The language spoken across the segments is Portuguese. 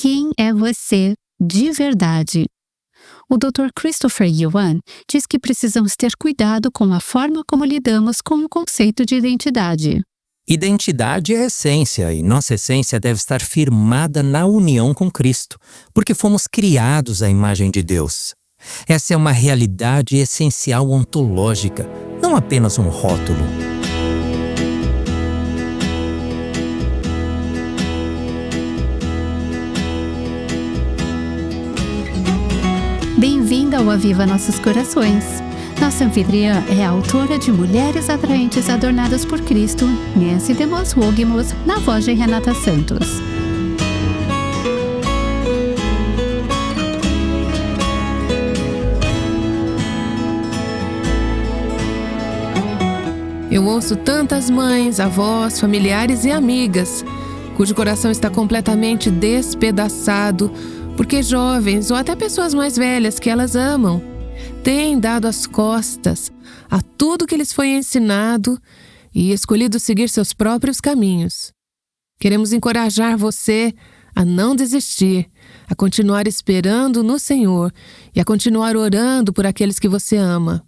quem é você de verdade. O Dr. Christopher Yuan diz que precisamos ter cuidado com a forma como lidamos com o conceito de identidade. Identidade é a essência, e nossa essência deve estar firmada na união com Cristo, porque fomos criados à imagem de Deus. Essa é uma realidade essencial ontológica, não apenas um rótulo. Bem-vinda ao Aviva Nossos Corações. Nossa anfitriã é a autora de Mulheres Atraentes Adornadas por Cristo, Nancy DeMoss Wogmuth, na voz de Renata Santos. Eu ouço tantas mães, avós, familiares e amigas, cujo coração está completamente despedaçado, porque jovens ou até pessoas mais velhas que elas amam têm dado as costas a tudo que lhes foi ensinado e escolhido seguir seus próprios caminhos. Queremos encorajar você a não desistir, a continuar esperando no Senhor e a continuar orando por aqueles que você ama.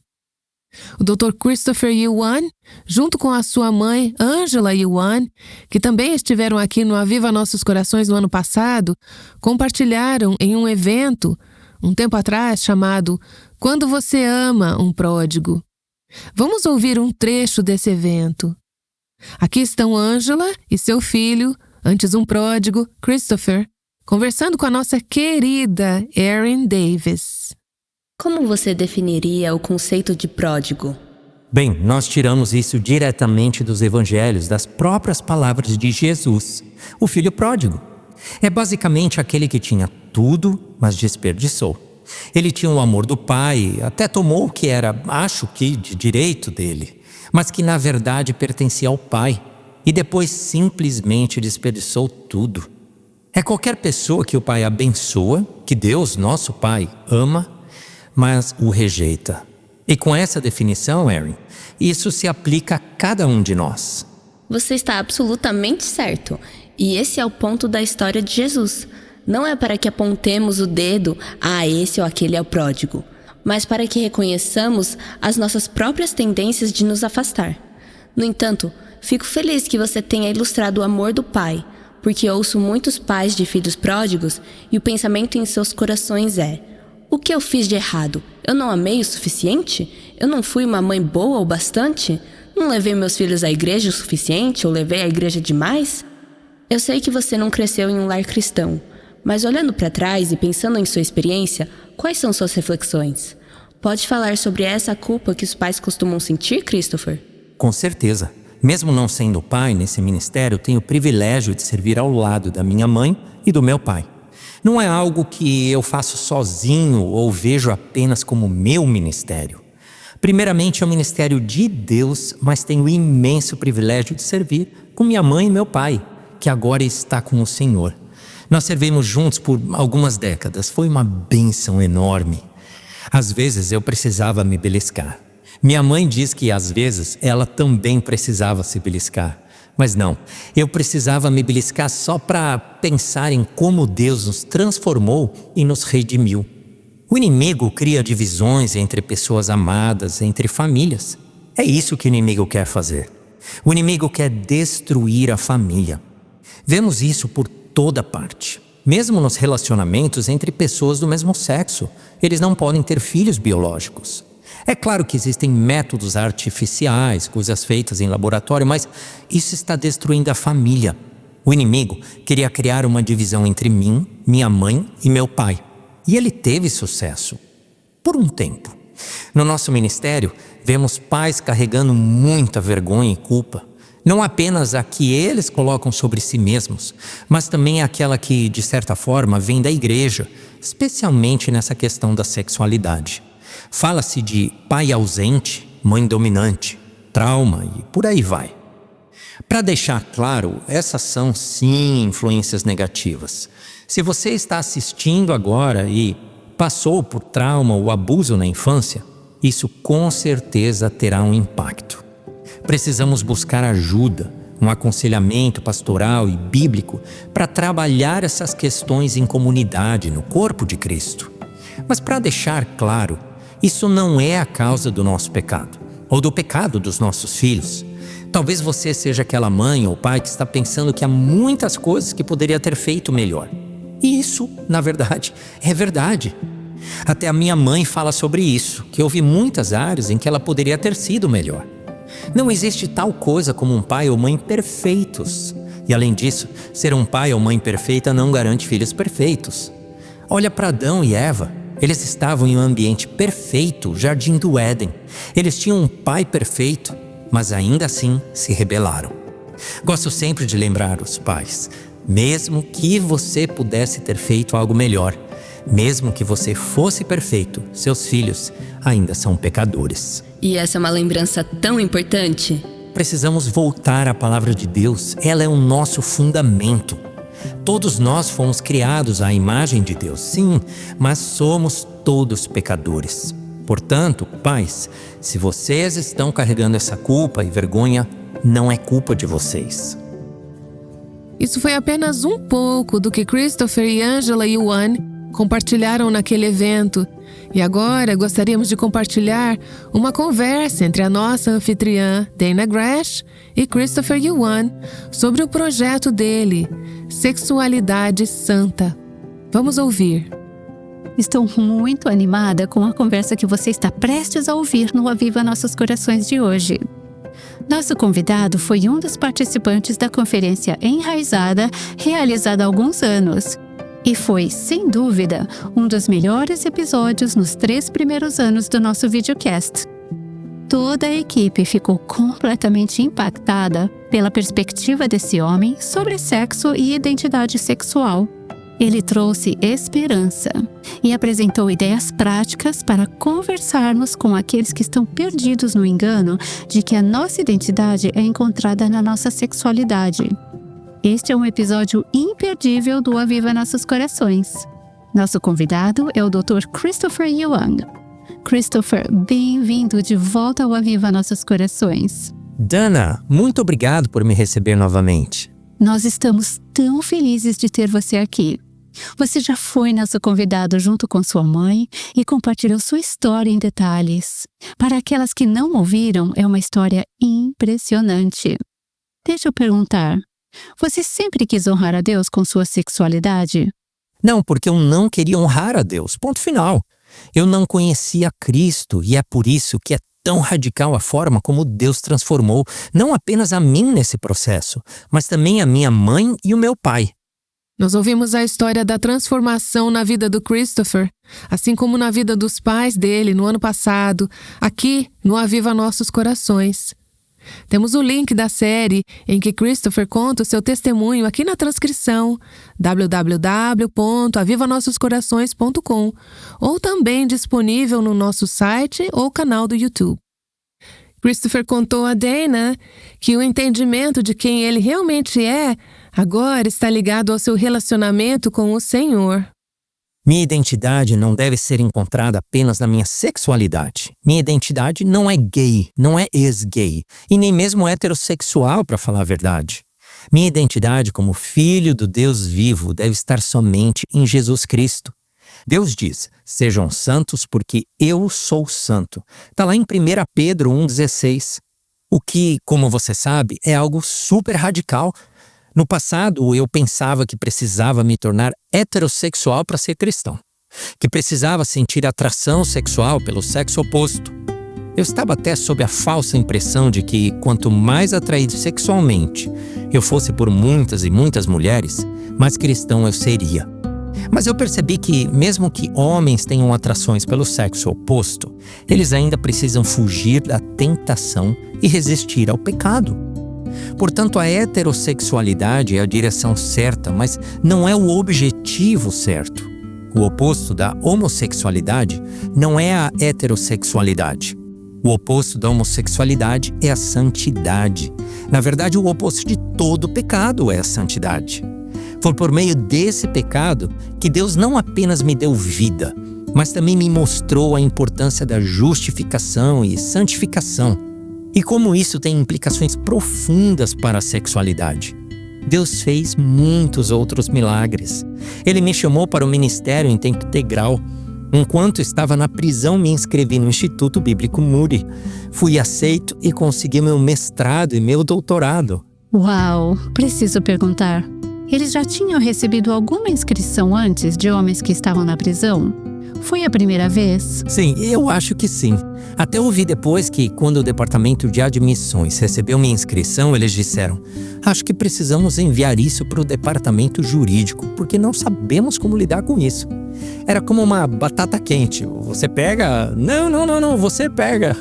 O Dr. Christopher Yuan, junto com a sua mãe, Angela Yuan, que também estiveram aqui no Aviva Nossos Corações no ano passado, compartilharam em um evento, um tempo atrás, chamado Quando Você Ama um Pródigo. Vamos ouvir um trecho desse evento. Aqui estão Angela e seu filho, antes um pródigo, Christopher, conversando com a nossa querida Erin Davis. Como você definiria o conceito de pródigo? Bem, nós tiramos isso diretamente dos evangelhos, das próprias palavras de Jesus, o filho pródigo. É basicamente aquele que tinha tudo, mas desperdiçou. Ele tinha o amor do pai, até tomou o que era, acho que, de direito dele, mas que na verdade pertencia ao pai, e depois simplesmente desperdiçou tudo. É qualquer pessoa que o pai abençoa, que Deus, nosso pai, ama, mas o rejeita. E com essa definição, Erin, isso se aplica a cada um de nós. Você está absolutamente certo. E esse é o ponto da história de Jesus. Não é para que apontemos o dedo, esse ou aquele é o pródigo, mas para que reconheçamos as nossas próprias tendências de nos afastar. No entanto, fico feliz que você tenha ilustrado o amor do pai, porque ouço muitos pais de filhos pródigos e o pensamento em seus corações é: o que eu fiz de errado? Eu não amei o suficiente? Eu não fui uma mãe boa o bastante? Não levei meus filhos à igreja o suficiente ou levei à igreja demais? Eu sei que você não cresceu em um lar cristão, mas olhando para trás e pensando em sua experiência, quais são suas reflexões? Pode falar sobre essa culpa que os pais costumam sentir, Christopher? Com certeza. Mesmo não sendo pai nesse ministério, tenho o privilégio de servir ao lado da minha mãe e do meu pai. Não é algo que eu faço sozinho ou vejo apenas como meu ministério. Primeiramente, é o ministério de Deus, mas tenho o imenso privilégio de servir com minha mãe e meu pai, que agora está com o Senhor. Nós servimos juntos por algumas décadas. Foi uma bênção enorme. Às vezes eu precisava me beliscar. Minha mãe diz que às vezes ela também precisava se beliscar. Mas não, eu precisava me beliscar só para pensar em como Deus nos transformou e nos redimiu. O inimigo cria divisões entre pessoas amadas, entre famílias. É isso que o inimigo quer fazer. O inimigo quer destruir a família. Vemos isso por toda parte. Mesmo nos relacionamentos entre pessoas do mesmo sexo, eles não podem ter filhos biológicos. É claro que existem métodos artificiais, coisas feitas em laboratório, mas isso está destruindo a família. O inimigo queria criar uma divisão entre mim, minha mãe e meu pai. E ele teve sucesso. Por um tempo. No nosso ministério, vemos pais carregando muita vergonha e culpa. Não apenas a que eles colocam sobre si mesmos, mas também aquela que, de certa forma, vem da igreja, especialmente nessa questão da sexualidade. Fala-se de pai ausente, mãe dominante, trauma e por aí vai. Para deixar claro, essas são sim influências negativas. Se você está assistindo agora e passou por trauma ou abuso na infância, isso com certeza terá um impacto. Precisamos buscar ajuda, um aconselhamento pastoral e bíblico para trabalhar essas questões em comunidade, no corpo de Cristo. Mas para deixar claro, isso não é a causa do nosso pecado, ou do pecado dos nossos filhos. Talvez você seja aquela mãe ou pai que está pensando que há muitas coisas que poderia ter feito melhor. E isso, na verdade, é verdade. Até a minha mãe fala sobre isso, que houve muitas áreas em que ela poderia ter sido melhor. Não existe tal coisa como um pai ou mãe perfeitos. E além disso, ser um pai ou mãe perfeita não garante filhos perfeitos. Olha para Adão e Eva. Eles estavam em um ambiente perfeito, o jardim do Éden. Eles tinham um pai perfeito, mas ainda assim se rebelaram. Gosto sempre de lembrar os pais, mesmo que você pudesse ter feito algo melhor, mesmo que você fosse perfeito, seus filhos ainda são pecadores. E essa é uma lembrança tão importante. Precisamos voltar à palavra de Deus, ela é o nosso fundamento. Todos nós fomos criados à imagem de Deus, sim, mas somos todos pecadores. Portanto, pais, se vocês estão carregando essa culpa e vergonha, não é culpa de vocês. Isso foi apenas um pouco do que Christopher e Angela Yuan compartilharam naquele evento. E agora gostaríamos de compartilhar uma conversa entre a nossa anfitriã, Dana Gresh, e Christopher Yuan sobre o projeto dele, Sexualidade Santa. Vamos ouvir. Estou muito animada com a conversa que você está prestes a ouvir no Aviva Nossos Corações de hoje. Nosso convidado foi um dos participantes da conferência Enraizada, realizada há alguns anos. E foi, sem dúvida, um dos melhores episódios nos 3 primeiros anos do nosso videocast. Toda a equipe ficou completamente impactada pela perspectiva desse homem sobre sexo e identidade sexual. Ele trouxe esperança e apresentou ideias práticas para conversarmos com aqueles que estão perdidos no engano de que a nossa identidade é encontrada na nossa sexualidade. Este é um episódio imperdível do Aviva Nossos Corações. Nosso convidado é o Dr. Christopher Yuan. Christopher, bem-vindo de volta ao Aviva Nossos Corações. Dana, muito obrigado por me receber novamente. Nós estamos tão felizes de ter você aqui. Você já foi nosso convidado junto com sua mãe e compartilhou sua história em detalhes. Para aquelas que não ouviram, é uma história impressionante. Deixa eu perguntar, você sempre quis honrar a Deus com sua sexualidade? Não, porque eu não queria honrar a Deus, ponto final. Eu não conhecia Cristo e é por isso que é tão radical a forma como Deus transformou não apenas a mim nesse processo, mas também a minha mãe e o meu pai. Nós ouvimos a história da transformação na vida do Christopher, assim como na vida dos pais dele no ano passado, aqui no Aviva Nossos Corações. Temos o link da série em que Christopher conta o seu testemunho aqui na transcrição, www.avivanossoscorações.com, ou também disponível no nosso site ou canal do YouTube. Christopher contou a Dana que o entendimento de quem ele realmente é agora está ligado ao seu relacionamento com o Senhor. Minha identidade não deve ser encontrada apenas na minha sexualidade. Minha identidade não é gay, não é ex-gay, e nem mesmo heterossexual, para falar a verdade. Minha identidade como filho do Deus vivo deve estar somente em Jesus Cristo. Deus diz, sejam santos porque eu sou santo. Está lá em 1 Pedro 1,16. O que, como você sabe, é algo super radical. No passado, eu pensava que precisava me tornar heterossexual para ser cristão, que precisava sentir atração sexual pelo sexo oposto. Eu estava até sob a falsa impressão de que quanto mais atraído sexualmente eu fosse por muitas e muitas mulheres, mais cristão eu seria. Mas eu percebi que, mesmo que homens tenham atrações pelo sexo oposto, eles ainda precisam fugir da tentação e resistir ao pecado. Portanto, a heterossexualidade é a direção certa, mas não é o objetivo certo. O oposto da homossexualidade não é a heterossexualidade. O oposto da homossexualidade é a santidade. Na verdade, o oposto de todo pecado é a santidade. Foi por meio desse pecado que Deus não apenas me deu vida, mas também me mostrou a importância da justificação e santificação. E como isso tem implicações profundas para a sexualidade. Deus fez muitos outros milagres. Ele me chamou para o ministério em tempo integral. Enquanto estava na prisão, me inscrevi no Instituto Bíblico Moody. Fui aceito e consegui meu mestrado e meu doutorado. Uau! Preciso perguntar. Eles já tinham recebido alguma inscrição antes de homens que estavam na prisão? Foi a primeira vez? Sim, eu acho que sim. Até ouvi depois que, quando o departamento de admissões recebeu minha inscrição, eles disseram: acho que precisamos enviar isso para o departamento jurídico, porque não sabemos como lidar com isso. Era como uma batata quente. Você pega? Não, você pega.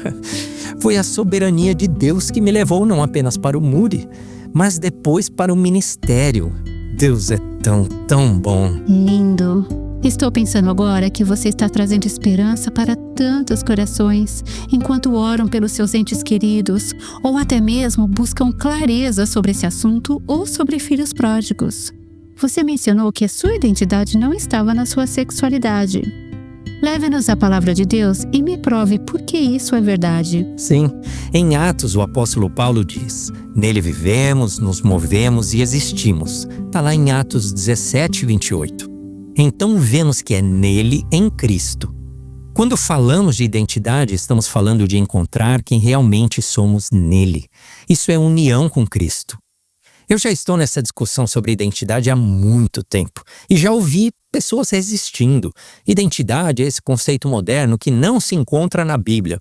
Foi a soberania de Deus que me levou não apenas para o Moody, mas depois para o ministério. Deus é tão bom. Lindo. Estou pensando agora que você está trazendo esperança para tantos corações, enquanto oram pelos seus entes queridos, ou até mesmo buscam clareza sobre esse assunto ou sobre filhos pródigos. Você mencionou que a sua identidade não estava na sua sexualidade. Leve-nos à palavra de Deus e me prove por que isso é verdade. Sim, em Atos o apóstolo Paulo diz: nele vivemos, nos movemos e existimos. Está lá em Atos 17, 28. Então vemos que é nele, em Cristo. Quando falamos de identidade, estamos falando de encontrar quem realmente somos nele. Isso é união com Cristo. Eu já estou nessa discussão sobre identidade há muito tempo e já ouvi pessoas resistindo. Identidade é esse conceito moderno que não se encontra na Bíblia.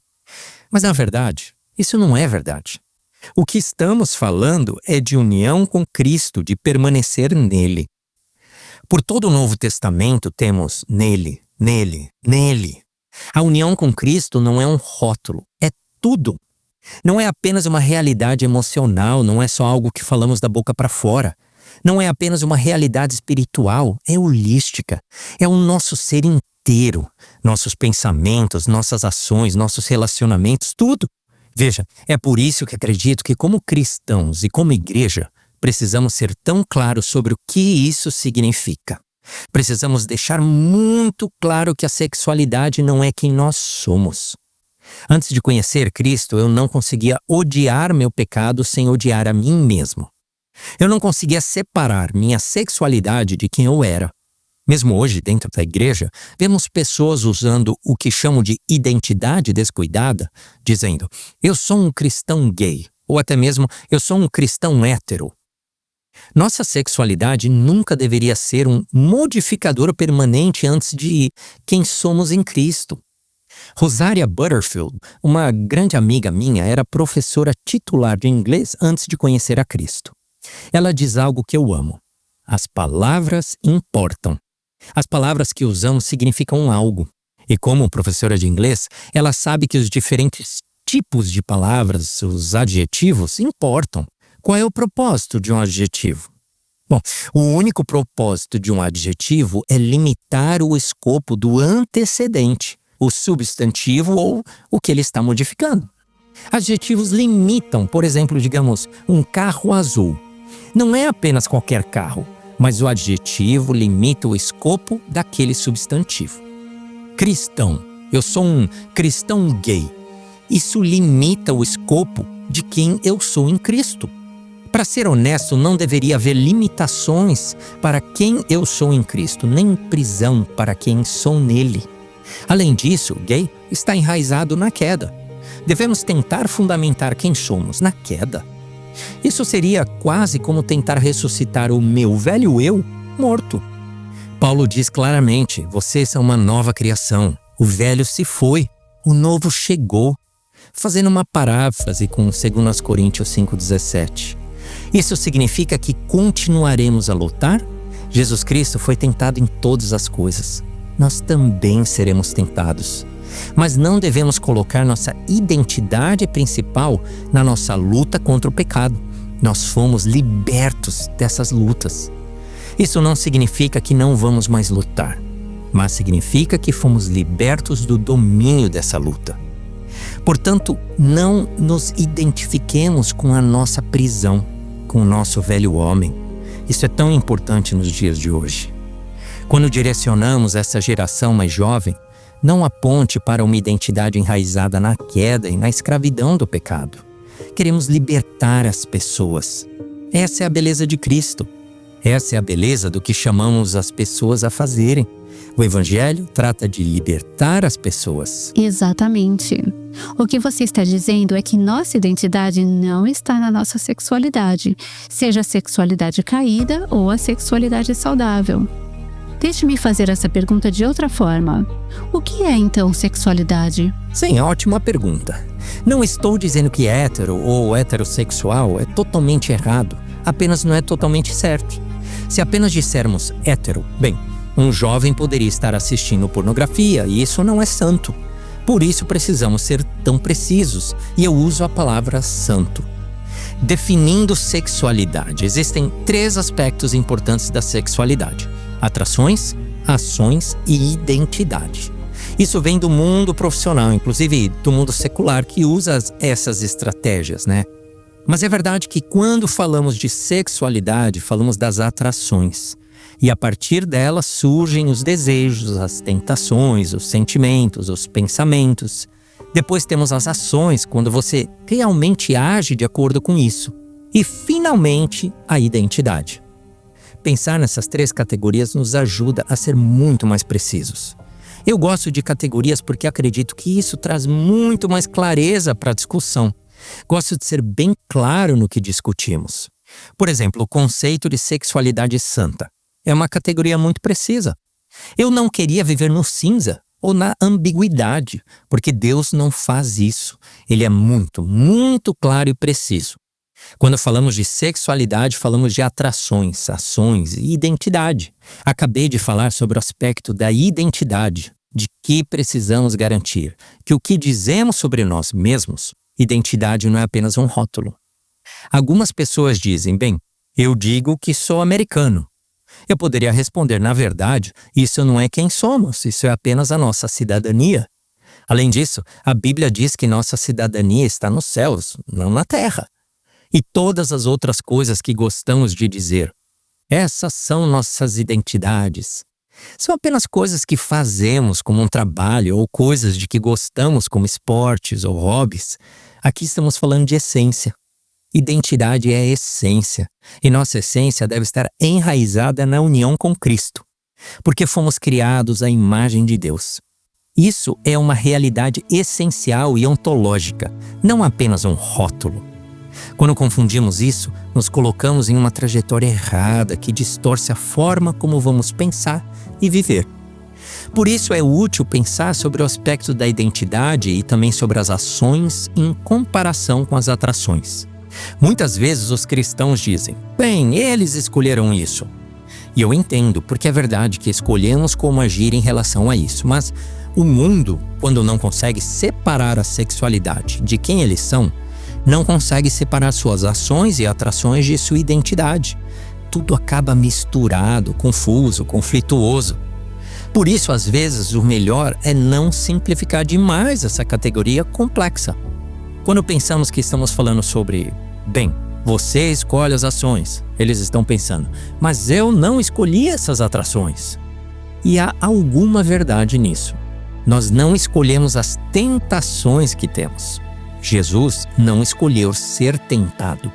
Mas na verdade, isso não é verdade. O que estamos falando é de união com Cristo, de permanecer nele. Por todo o Novo Testamento temos nele, nele, nele. A união com Cristo não é um rótulo, é tudo. Não é apenas uma realidade emocional, não é só algo que falamos da boca para fora. Não é apenas uma realidade espiritual, é holística. É o nosso ser inteiro, nossos pensamentos, nossas ações, nossos relacionamentos, tudo. Veja, é por isso que acredito que como cristãos e como igreja, precisamos ser tão claros sobre o que isso significa. Precisamos deixar muito claro que a sexualidade não é quem nós somos. Antes de conhecer Cristo, eu não conseguia odiar meu pecado sem odiar a mim mesmo. Eu não conseguia separar minha sexualidade de quem eu era. Mesmo hoje, dentro da igreja, vemos pessoas usando o que chamam de identidade descuidada, dizendo: eu sou um cristão gay, ou até mesmo eu sou um cristão hétero. Nossa sexualidade nunca deveria ser um modificador permanente antes de quem somos em Cristo. Rosaria Butterfield, uma grande amiga minha, era professora titular de inglês antes de conhecer a Cristo. Ela diz algo que eu amo: as palavras importam. As palavras que usamos significam algo. E como professora de inglês, ela sabe que os diferentes tipos de palavras, os adjetivos, importam. Qual é o propósito de um adjetivo? Bom, o único propósito de um adjetivo é limitar o escopo do antecedente, o substantivo ou o que ele está modificando. Adjetivos limitam, por exemplo, digamos, um carro azul. Não é apenas qualquer carro, mas o adjetivo limita o escopo daquele substantivo. Cristão. Eu sou um cristão gay. Isso limita o escopo de quem eu sou em Cristo. Para ser honesto, não deveria haver limitações para quem eu sou em Cristo, nem prisão para quem sou nele. Além disso, gay está enraizado na queda. Devemos tentar fundamentar quem somos na queda. Isso seria quase como tentar ressuscitar o meu velho eu morto. Paulo diz claramente: vocês são uma nova criação. O velho se foi, o novo chegou. Fazendo uma paráfrase com 2 Coríntios 5,17. Isso significa que continuaremos a lutar? Jesus Cristo foi tentado em todas as coisas. Nós também seremos tentados. Mas não devemos colocar nossa identidade principal na nossa luta contra o pecado. Nós fomos libertos dessas lutas. Isso não significa que não vamos mais lutar, mas significa que fomos libertos do domínio dessa luta. Portanto, não nos identifiquemos com a nossa prisão, com o nosso velho homem. Isso é tão importante nos dias de hoje. Quando direcionamos essa geração mais jovem, não aponte para uma identidade enraizada na queda e na escravidão do pecado. queremos libertar as pessoas. Essa é a beleza de Cristo. Essa é a beleza do que chamamos as pessoas a fazerem. O Evangelho trata de libertar as pessoas. Exatamente. O que você está dizendo é que nossa identidade não está na nossa sexualidade, seja a sexualidade caída ou a sexualidade saudável. Deixe-me fazer essa pergunta de outra forma. O que é então sexualidade? Sim, ótima pergunta. Não estou dizendo que hétero ou heterossexual é totalmente errado, apenas não é totalmente certo. Se apenas dissermos hétero, bem, um jovem poderia estar assistindo pornografia e isso não é santo. Por isso precisamos ser tão precisos e eu uso a palavra santo. Definindo sexualidade, existem 3 aspectos importantes da sexualidade: atrações, ações e identidade. Isso vem do mundo profissional, inclusive do mundo secular, que usa essas estratégias, né? Mas é verdade que quando falamos de sexualidade, falamos das atrações. E a partir delas surgem os desejos, as tentações, os sentimentos, os pensamentos. Depois temos as ações, quando você realmente age de acordo com isso. E finalmente, a identidade. Pensar nessas 3 categorias nos ajuda a ser muito mais precisos. Eu gosto de categorias porque acredito que isso traz muito mais clareza para a discussão. Gosto de ser bem claro no que discutimos. Por exemplo, o conceito de sexualidade santa é uma categoria muito precisa. Eu não queria viver no cinza ou na ambiguidade, porque Deus não faz isso. Ele é muito, muito claro e preciso. Quando falamos de sexualidade, falamos de atrações, ações e identidade. Acabei de falar sobre o aspecto da identidade, de que precisamos garantir que o que dizemos sobre nós mesmos, identidade não é apenas um rótulo. Algumas pessoas dizem, bem, eu digo que sou americano. Eu poderia responder, na verdade, isso não é quem somos, isso é apenas a nossa cidadania. Além disso, a Bíblia diz que nossa cidadania está nos céus, não na terra. E todas as outras coisas que gostamos de dizer. Essas são nossas identidades. São apenas coisas que fazemos como um trabalho ou coisas de que gostamos como esportes ou hobbies. Aqui estamos falando de essência. Identidade é essência. E nossa essência deve estar enraizada na união com Cristo. Porque fomos criados à imagem de Deus. Isso é uma realidade essencial e ontológica, não apenas um rótulo. Quando confundimos isso, nos colocamos em uma trajetória errada que distorce a forma como vamos pensar e viver. Por isso é útil pensar sobre o aspecto da identidade e também sobre as ações em comparação com as atrações. Muitas vezes os cristãos dizem, bem, eles escolheram isso. E eu entendo, porque é verdade que escolhemos como agir em relação a isso, mas o mundo, quando não consegue separar a sexualidade de quem eles são, não consegue separar suas ações e atrações de sua identidade. Tudo acaba misturado, confuso, conflituoso. Por isso, às vezes, o melhor é não simplificar demais essa categoria complexa. Quando pensamos que estamos falando sobre, bem, você escolhe as ações, eles estão pensando, mas eu não escolhi essas atrações. E há alguma verdade nisso. Nós não escolhemos as tentações que temos. Jesus não escolheu ser tentado.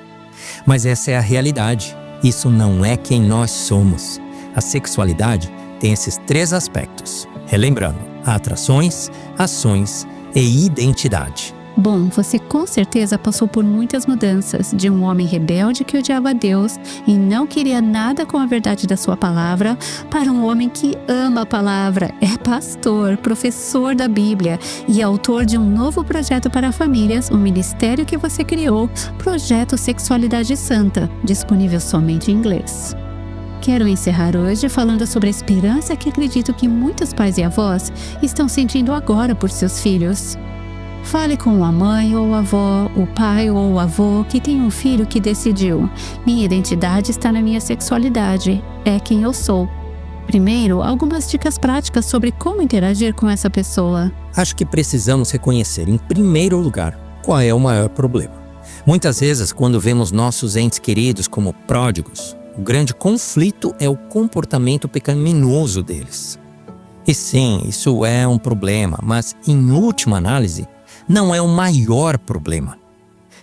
Mas essa é a realidade. Isso não é quem nós somos. A sexualidade tem esses 3 aspectos. Relembrando, atrações, ações e identidade. Bom, você com certeza passou por muitas mudanças, de um homem rebelde que odiava a Deus e não queria nada com a verdade da sua palavra, para um homem que ama a palavra, é pastor, professor da Bíblia e autor de um novo projeto para famílias, um ministério que você criou, Projeto Sexualidade Santa, disponível somente em inglês. Quero encerrar hoje falando sobre a esperança que acredito que muitos pais e avós estão sentindo agora por seus filhos. Fale com a mãe ou a avó, o pai ou o avô que tem um filho que decidiu: minha identidade está na minha sexualidade, é quem eu sou. Primeiro, algumas dicas práticas sobre como interagir com essa pessoa. Acho que precisamos reconhecer, em primeiro lugar, qual é o maior problema. Muitas vezes, quando vemos nossos entes queridos como pródigos, o grande conflito é o comportamento pecaminoso deles. E sim, isso é um problema, mas em última análise, não é o maior problema.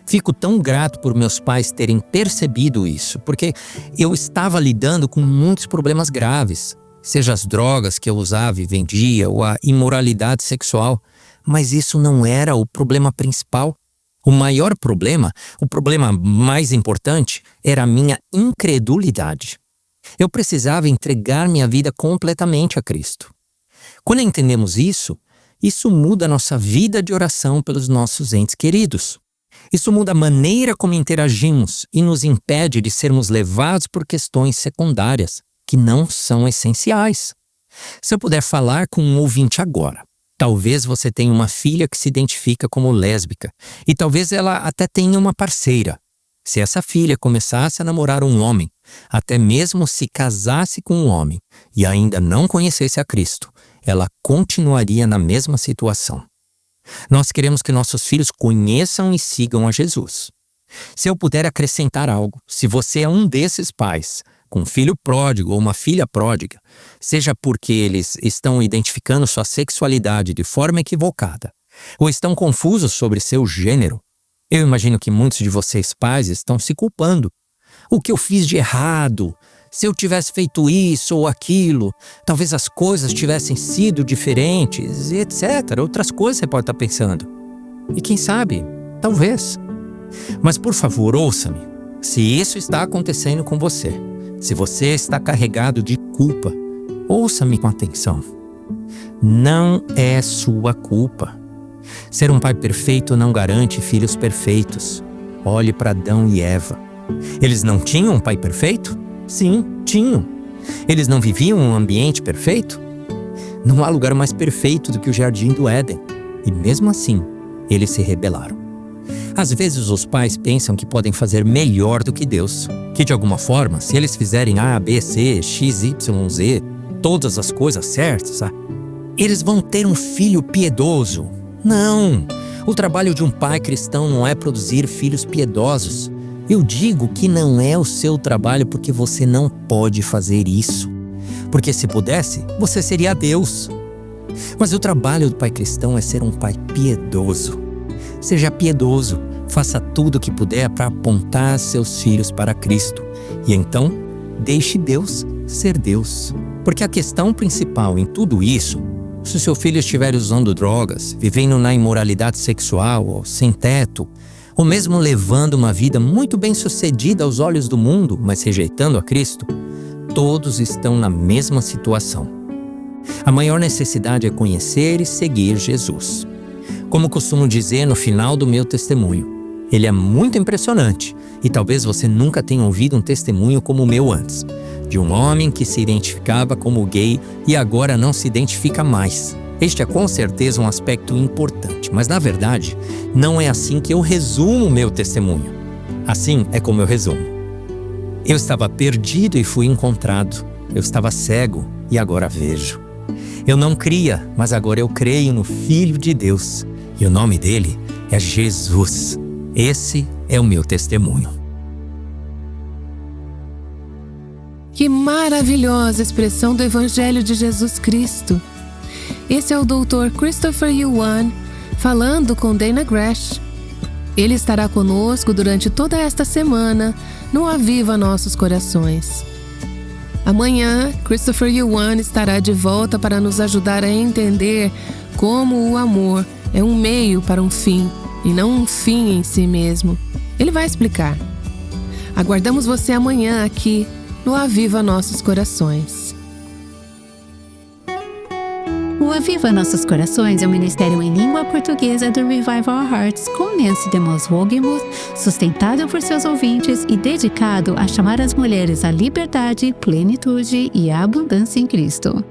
Fico tão grato por meus pais terem percebido isso, porque eu estava lidando com muitos problemas graves, seja as drogas que eu usava e vendia ou a imoralidade sexual, mas isso não era o problema principal. O maior problema, o problema mais importante, era a minha incredulidade. Eu precisava entregar minha vida completamente a Cristo. Quando entendemos isso muda a nossa vida de oração pelos nossos entes queridos. Isso muda a maneira como interagimos e nos impede de sermos levados por questões secundárias, que não são essenciais. Se eu puder falar com um ouvinte agora, talvez você tenha uma filha que se identifica como lésbica e talvez ela até tenha uma parceira. Se essa filha começasse a namorar um homem, até mesmo se casasse com um homem e ainda não conhecesse a Cristo, ela continuaria na mesma situação. Nós queremos que nossos filhos conheçam e sigam a Jesus. Se eu puder acrescentar algo, se você é um desses pais, com um filho pródigo ou uma filha pródiga, seja porque eles estão identificando sua sexualidade de forma equivocada, ou estão confusos sobre seu gênero, eu imagino que muitos de vocês pais estão se culpando. O que eu fiz de errado? Se eu tivesse feito isso ou aquilo, talvez as coisas tivessem sido diferentes, etc. Outras coisas você pode estar pensando. E quem sabe, talvez. Mas por favor, ouça-me. Se isso está acontecendo com você, se você está carregado de culpa, ouça-me com atenção. Não é sua culpa. Ser um pai perfeito não garante filhos perfeitos. Olhe para Adão e Eva. Eles não tinham um pai perfeito? Sim, tinham. Eles não viviam em um ambiente perfeito? Não há lugar mais perfeito do que o Jardim do Éden. E mesmo assim, eles se rebelaram. Às vezes os pais pensam que podem fazer melhor do que Deus. Que de alguma forma, se eles fizerem A, B, C, X, Y, Z, todas as coisas certas, eles vão ter um filho piedoso. Não! O trabalho de um pai cristão não é produzir filhos piedosos. Eu digo que não é o seu trabalho porque você não pode fazer isso. Porque se pudesse, você seria Deus. Mas o trabalho do pai cristão é ser um pai piedoso. Seja piedoso, faça tudo o que puder para apontar seus filhos para Cristo. E então, deixe Deus ser Deus. Porque a questão principal em tudo isso, se seu filho estiver usando drogas, vivendo na imoralidade sexual ou sem teto, ou mesmo levando uma vida muito bem-sucedida aos olhos do mundo, mas rejeitando a Cristo, todos estão na mesma situação. A maior necessidade é conhecer e seguir Jesus. Como costumo dizer no final do meu testemunho, ele é muito impressionante e talvez você nunca tenha ouvido um testemunho como o meu antes, de um homem que se identificava como gay e agora não se identifica mais. Este é com certeza um aspecto importante, mas na verdade, não é assim que eu resumo o meu testemunho. Assim é como eu resumo. Eu estava perdido e fui encontrado. Eu estava cego e agora vejo. Eu não cria, mas agora eu creio no Filho de Deus. E o nome dele é Jesus. Esse é o meu testemunho. Que maravilhosa expressão do Evangelho de Jesus Cristo! Esse é o Dr. Christopher Yuan falando com Dana Gresh. Ele estará conosco durante toda esta semana no Aviva Nossos Corações. Amanhã, Christopher Yuan estará de volta para nos ajudar a entender como o amor é um meio para um fim e não um fim em si mesmo. Ele vai explicar. Aguardamos você amanhã aqui no Aviva Nossos Corações. O Aviva Nossos Corações é um ministério em língua portuguesa do Revive Our Hearts com Nancy DeMoss Wogemuth, sustentado por seus ouvintes e dedicado a chamar as mulheres à liberdade, plenitude e abundância em Cristo.